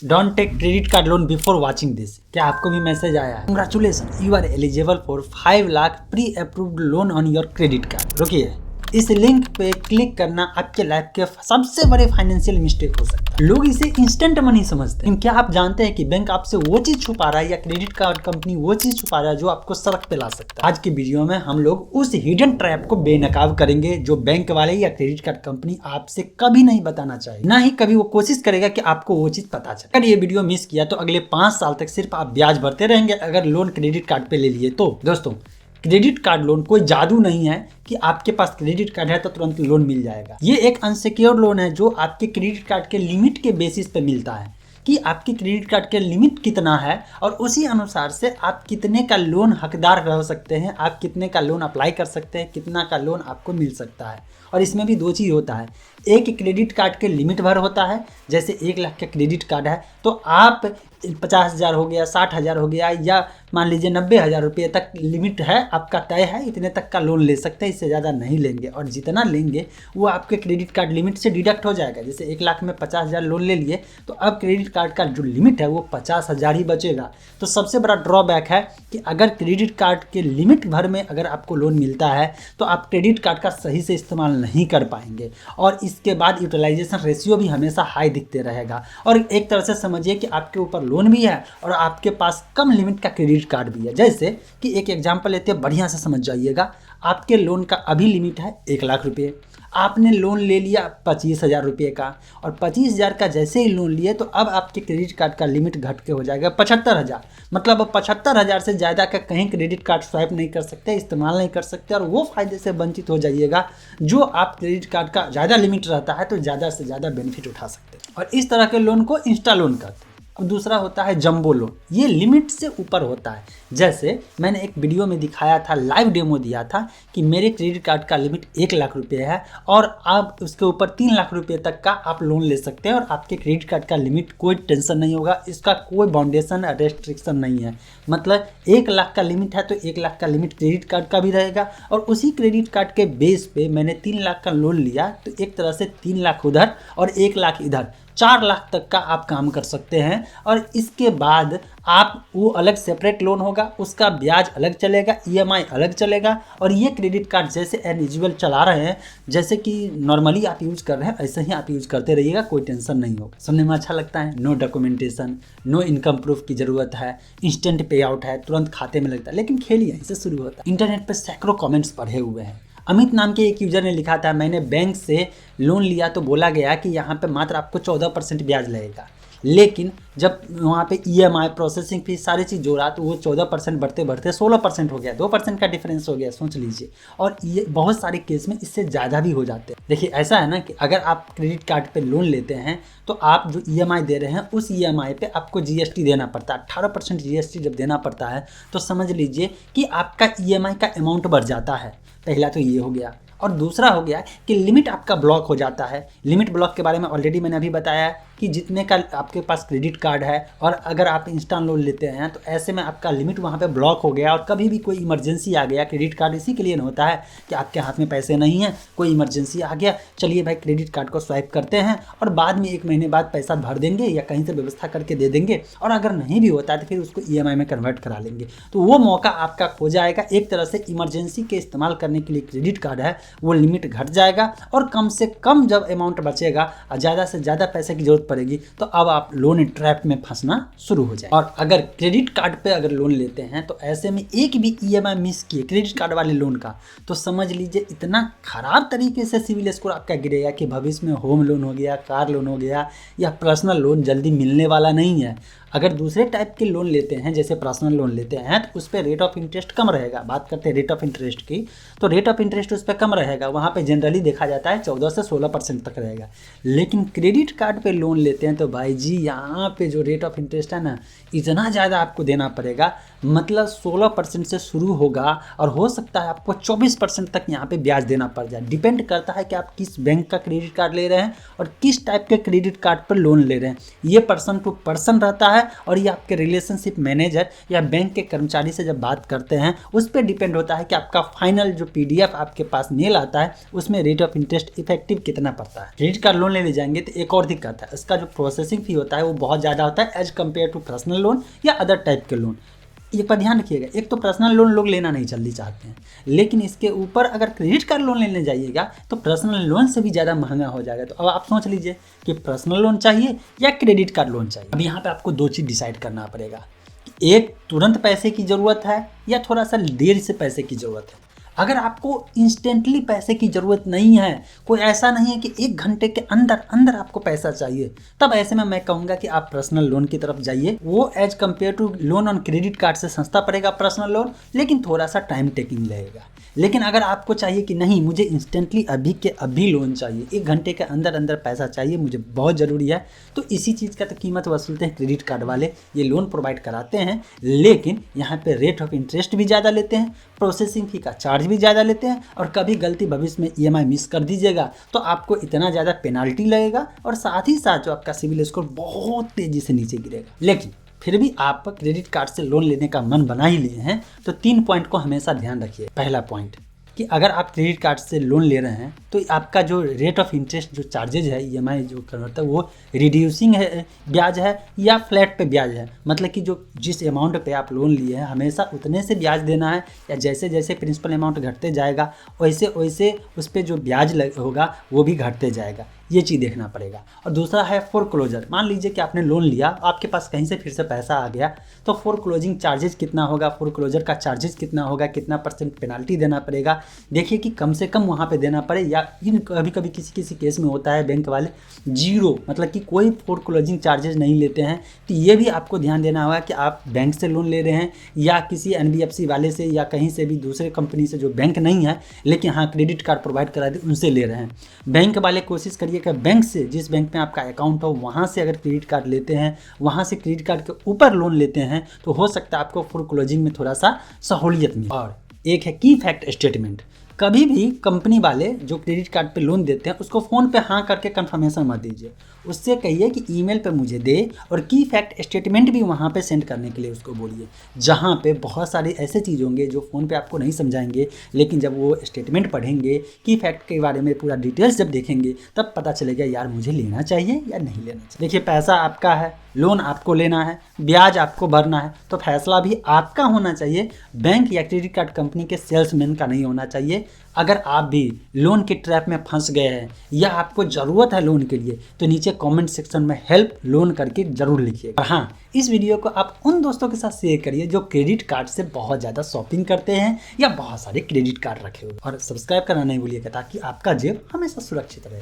Don't take credit card loan before watching this. क्या आपको भी मैसेज आया है? Congratulations, you are eligible for 5 lakh pre approved loan on your credit card. रुकिए, इस लिंक पे क्लिक करना आपके लाइफ के सबसे बड़े फाइनेंशियल मिस्टेक हो सकता है। लोग इसे इंस्टेंट मनी समझते हैं, लेकिन क्या आप जानते हैं कि बैंक आपसे वो चीज छुपा रहा है या क्रेडिट कार्ड कंपनी वो चीज छुपा रहा है जो आपको सड़क पे ला सकता है। आज की वीडियो में हम लोग उस हिडन ट्रैप को बेनकाब करेंगे जो बैंक वाले या क्रेडिट कार्ड कंपनी आपसे कभी नहीं बताना चाहिए, ना ही कभी वो कोशिश करेगा कि आपको वो चीज पता चले। अगर ये वीडियो मिस किया तो अगले 5 साल तक सिर्फ आप ब्याज भरते रहेंगे अगर लोन क्रेडिट कार्ड पे ले लिए तो। दोस्तों, क्रेडिट कार्ड लोन कोई जादू नहीं है कि आपके पास क्रेडिट कार्ड है तो तुरंत लोन मिल जाएगा। ये एक अनसिक्योर्ड लोन है जो आपके क्रेडिट कार्ड के लिमिट के बेसिस पे मिलता है कि आपके क्रेडिट कार्ड के लिमिट कितना है और उसी अनुसार से आप कितने का लोन हकदार रह सकते हैं, आप कितने का लोन अप्लाई कर सकते हैं, कितना का लोन आपको मिल सकता है। और इसमें भी दो चीज़ होता है, एक क्रेडिट कार्ड के लिमिट भर होता है, जैसे 1 लाख का क्रेडिट कार्ड है तो आप 50,000 हो गया, 60,000 हो गया या मान लीजिए 90,000 रुपये तक लिमिट है, आपका तय है, इतने तक का लोन ले सकते हैं, इससे ज़्यादा नहीं लेंगे। और जितना लेंगे वो आपके क्रेडिट कार्ड लिमिट से डिडक्ट हो जाएगा। जैसे 1 लाख में 50,000 लोन ले लिए तो अब क्रेडिट कार्ड का जो लिमिट है वो 50,000 ही बचेगा। तो सबसे बड़ा ड्रॉबैक है कि अगर क्रेडिट कार्ड के लिमिट भर में अगर आपको लोन मिलता है तो आप क्रेडिट कार्ड का सही से इस्तेमाल नहीं कर पाएंगे और इसके बाद यूटिलाइजेशन रेशियो भी हमेशा हाई दिखते रहेगा। और एक तरह से समझिए कि आपके ऊपर लोन भी है और आपके पास कम लिमिट का क्रेडिट कार्ड भी है। जैसे कि एक एग्जांपल लेते हैं, बढ़िया से समझ जाइएगा। आपके लोन का अभी लिमिट है 1 लाख रुपये, आपने लोन ले लिया 25,000 रुपये का और 25,000 का जैसे ही लोन लिए तो अब आपके क्रेडिट कार्ड का लिमिट घट के हो जाएगा 75,000। मतलब अब 75,000 से ज़्यादा का कहीं क्रेडिट कार्ड स्वाइप नहीं कर सकते, इस्तेमाल नहीं कर सकते और वो फ़ायदे से वंचित हो जाइएगा जो आप क्रेडिट कार्ड का ज़्यादा लिमिट रहता है तो ज़्यादा से ज़्यादा बेनिफिट उठा सकते हैं। और इस तरह के लोन को इंस्टा लोन कहते हैं। अब दूसरा होता है जंबो लोन, ये लिमिट से ऊपर होता है। जैसे मैंने एक वीडियो में दिखाया था, लाइव डेमो दिया था कि मेरे क्रेडिट कार्ड का लिमिट 1 लाख रुपये है और आप उसके ऊपर 3 लाख रुपये तक का आप लोन ले सकते हैं और आपके क्रेडिट कार्ड का लिमिट कोई टेंशन नहीं होगा, इसका कोई बाउंडेशन रेस्ट्रिक्शन नहीं है। मतलब 1 लाख का लिमिट है तो 1 लाख का लिमिट क्रेडिट कार्ड का भी रहेगा और उसी क्रेडिट कार्ड के बेस पे मैंने 3 लाख का लोन लिया तो एक तरह से 3 लाख उधर और 1 लाख इधर, 4 लाख तक का आप काम कर सकते हैं। और इसके बाद आप वो अलग सेपरेट लोन होगा, उसका ब्याज अलग चलेगा, ईएमआई अलग चलेगा और ये क्रेडिट कार्ड जैसे एन यूजुअल चला रहे हैं, जैसे कि नॉर्मली आप यूज़ कर रहे हैं ऐसे ही आप यूज़ करते रहिएगा, कोई टेंशन नहीं होगा। सुनने में अच्छा लगता है, no documentation, no income proof की ज़रूरत है, इंस्टेंट पे आउट है, तुरंत खाते में लगता है। लेकिन खेल यहीं से शुरू होता है। इंटरनेट पर सैकड़ों कमेंट्स पढ़े हुए हैं। अमित नाम के एक यूज़र ने लिखा था, मैंने बैंक से लोन लिया तो बोला गया कि यहाँ पे मात्र आपको 14% ब्याज लगेगा, लेकिन जब वहाँ पे ईएमआई, प्रोसेसिंग फीस, सारी चीज़ जोड़ा तो वो 14% बढ़ते बढ़ते 16% हो गया, 2% का डिफरेंस हो गया, सोच लीजिए। और ये बहुत सारे केस में इससे ज़्यादा भी हो जाते हैं। देखिए ऐसा है ना कि अगर आप क्रेडिट कार्ड पे लोन लेते हैं तो आप जो ईएमआई दे रहे हैं उस ईएमआई पे आपको जीएसटी देना पड़ता है। 18% जीएसटी जब देना पड़ता है तो समझ लीजिए कि आपका ईएमआई का अमाउंट बढ़ जाता है। पहला तो ये हो गया और दूसरा हो गया कि लिमिट आपका ब्लॉक हो जाता है। लिमिट ब्लॉक के बारे में ऑलरेडी मैंने अभी बताया कि जितने का आपके पास क्रेडिट कार्ड है और अगर आप इंस्टेंट लोन लेते हैं तो ऐसे में आपका लिमिट वहाँ पे ब्लॉक हो गया और कभी भी कोई इमरजेंसी आ गया, क्रेडिट कार्ड इसी के लिए होता है कि आपके हाथ में पैसे नहीं हैं, कोई इमरजेंसी आ गया, चलिए भाई क्रेडिट कार्ड को स्वाइप करते हैं और बाद में 1 महीने बाद पैसा भर देंगे या कहीं से व्यवस्था करके दे देंगे और अगर नहीं भी होता है तो फिर उसको ईएमआई में कन्वर्ट करा लेंगे। तो वो मौका आपका खो जाएगा। एक तरह से इमरजेंसी के इस्तेमाल करने के लिए क्रेडिट कार्ड है वो लिमिट घट जाएगा और कम से कम जब अमाउंट बचेगा और ज़्यादा से ज़्यादा पैसे की जरूरत पड़ेगी तो अब आप लोन ट्रैप में फंसना शुरू हो जाए। और अगर क्रेडिट कार्ड पे अगर लोन लेते हैं तो ऐसे में एक भी ईएमआई मिस किए क्रेडिट कार्ड वाले लोन का तो समझ लीजिए इतना खराब तरीके से सिविल स्कोर आपका गिरेगा कि भविष्य में होम लोन हो गया, कार लोन हो गया या पर्सनल लोन जल्दी मिलने वाला नहीं है। अगर दूसरे टाइप के लोन लेते हैं जैसे पर्सनल लोन लेते हैं तो उस पर रेट ऑफ इंटरेस्ट कम रहेगा। बात करते हैं रेट ऑफ इंटरेस्ट की, तो रेट ऑफ इंटरेस्ट उस पर कम रहेगा, वहाँ पे जनरली देखा जाता है 14 से 16% तक रहेगा। लेकिन क्रेडिट कार्ड पे लोन लेते हैं तो भाई जी यहाँ पे जो रेट ऑफ इंटरेस्ट है ना इतना ज़्यादा आपको देना पड़ेगा, मतलब 16% से शुरू होगा और हो सकता है आपको 24% तक यहाँ पे ब्याज देना पड़ जाए। डिपेंड करता है कि आप किस बैंक का क्रेडिट कार्ड ले रहे हैं और किस टाइप के क्रेडिट कार्ड पर लोन ले रहे हैं। ये पर्सन टू पर्सन रहता है है और ये आपके रिलेशनशिप मैनेजर या बैंक के कर्मचारी से जब बात करते हैं उस पर डिपेंड होता है कि आपका फाइनल जो PDF आपके पास मेल आता है उसमें रेट ऑफ इंटरेस्ट इफेक्टिव कितना पड़ता है। क्रेडिट कार्ड लोन लेने जाएंगे तो एक और दिक्कत है, इसका जो प्रोसेसिंग फी होता है वो बहुत ज़्यादा होता है as compare to personal loan या अदर टाइप के लोन। एक पर ध्यान रखिएगा, एक तो पर्सनल लोन लोग लेना नहीं जल्दी चाहते हैं, लेकिन इसके ऊपर अगर क्रेडिट कार्ड लोन लेने जाइएगा तो पर्सनल लोन से भी ज़्यादा महंगा हो जाएगा। तो अब आप सोच लीजिए कि पर्सनल लोन चाहिए या क्रेडिट कार्ड लोन चाहिए। अब यहाँ पे आपको दो चीज़ डिसाइड करना पड़ेगा कि एक तुरंत पैसे की ज़रूरत है या थोड़ा सा देर से पैसे की ज़रूरत है। अगर आपको इंस्टेंटली पैसे की ज़रूरत नहीं है, कोई ऐसा नहीं है कि 1 घंटे के अंदर अंदर आपको पैसा चाहिए, तब ऐसे में मैं कहूँगा कि आप पर्सनल लोन की तरफ जाइए। वो as compare to loan on credit card से सस्ता पड़ेगा पर्सनल लोन, लेकिन थोड़ा सा टाइम टेकिंग रहेगा। लेकिन अगर आपको चाहिए कि नहीं मुझे इंस्टेंटली अभी के अभी लोन चाहिए, 1 घंटे के अंदर अंदर पैसा चाहिए, मुझे बहुत ज़रूरी है, तो इसी चीज़ का तो कीमत वसूलते हैं क्रेडिट कार्ड वाले। ये लोन प्रोवाइड कराते हैं, लेकिन यहाँ पे रेट ऑफ इंटरेस्ट भी ज़्यादा लेते हैं, प्रोसेसिंग फी का चार्ज भी ज़्यादा लेते हैं, और कभी गलती भविष्य में EMI मिस कर दीजिएगा तो आपको इतना ज़्यादा पेनाल्टी लगेगा और साथ ही साथ जो आपका सिविल स्कोर बहुत तेज़ी से नीचे गिरेगा। लेकिन फिर भी आप क्रेडिट कार्ड से लोन लेने का मन बना ही लिए हैं तो 3 पॉइंट को हमेशा ध्यान रखिए। पहला पॉइंट कि अगर आप क्रेडिट कार्ड से लोन ले रहे हैं तो आपका जो रेट ऑफ इंटरेस्ट जो चार्जेज है EMI जो करता है वो रिड्यूसिंग है ब्याज है या फ्लैट पे ब्याज है। मतलब कि जो जिस अमाउंट पे आप लोन लिए हैं हमेशा उतने से ब्याज देना है, या जैसे जैसे प्रिंसिपल अमाउंट घटते जाएगा वैसे वैसे उस पर जो ब्याज होगा वो भी घटते जाएगा। ये चीज़ देखना पड़ेगा। और दूसरा है फोरक्लोजर। मान लीजिए कि आपने लोन लिया, आपके पास कहीं से फिर से पैसा आ गया, तो फोरक्लोजिंग चार्जेस कितना होगा, फोरक्लोजर का चार्जेस कितना होगा, कितना % पेनाल्टी देना पड़ेगा। देखिए कि कम से कम वहाँ पे देना पड़े, या कभी कभी किसी केस में होता है बैंक वाले 0 मतलब कि कोई फोरक्लोजिंग चार्जेस नहीं लेते हैं। तो ये भी आपको ध्यान देना होगा कि आप बैंक से लोन ले रहे हैं या किसी NBFC वाले से या कहीं से भी दूसरे कंपनी से जो बैंक नहीं है लेकिन हाँ क्रेडिट कार्ड प्रोवाइड करा दे उनसे ले रहे हैं। बैंक वाले कोशिश करिए कि बैंक से, जिस बैंक में आपका अकाउंट हो वहाँ से अगर क्रेडिट कार्ड लेते हैं, वहाँ से क्रेडिट कार्ड के ऊपर लोन लेते हैं तो हो सकता है आपको फोरक्लोजिंग में थोड़ा सा सहूलियत मिले। और एक है की फैक्ट स्टेटमेंट। कभी भी कंपनी वाले जो क्रेडिट कार्ड पे लोन देते हैं उसको फ़ोन पे हाँ करके कंफर्मेशन मत दीजिए, उससे कहिए कि ईमेल पे मुझे दे, और की फैक्ट स्टेटमेंट भी वहाँ पे सेंड करने के लिए उसको बोलिए। जहाँ पे बहुत सारे ऐसे चीज़ होंगे जो फ़ोन पे आपको नहीं समझाएंगे, लेकिन जब वो स्टेटमेंट पढ़ेंगे, की फैक्ट के बारे में पूरा डिटेल्स जब देखेंगे तब पता चलेगा यार मुझे लेना चाहिए या नहीं लेना चाहिए। देखिए पैसा आपका है, लोन आपको लेना है, ब्याज आपको भरना है, तो फैसला भी आपका होना चाहिए, बैंक या क्रेडिट कार्ड कंपनी के सेल्समैन का नहीं होना चाहिए। अगर आप भी लोन के ट्रैप में फंस गए हैं या आपको ज़रूरत है लोन के लिए तो नीचे कमेंट सेक्शन में हेल्प लोन करके ज़रूर लिखिए। और हाँ, इस वीडियो को आप उन दोस्तों के साथ शेयर करिए जो क्रेडिट कार्ड से बहुत ज़्यादा शॉपिंग करते हैं या बहुत सारे क्रेडिट कार्ड रखे हुए, और सब्सक्राइब करना नहीं भूलिएगा ताकि आपका जेब हमेशा सुरक्षित रहे।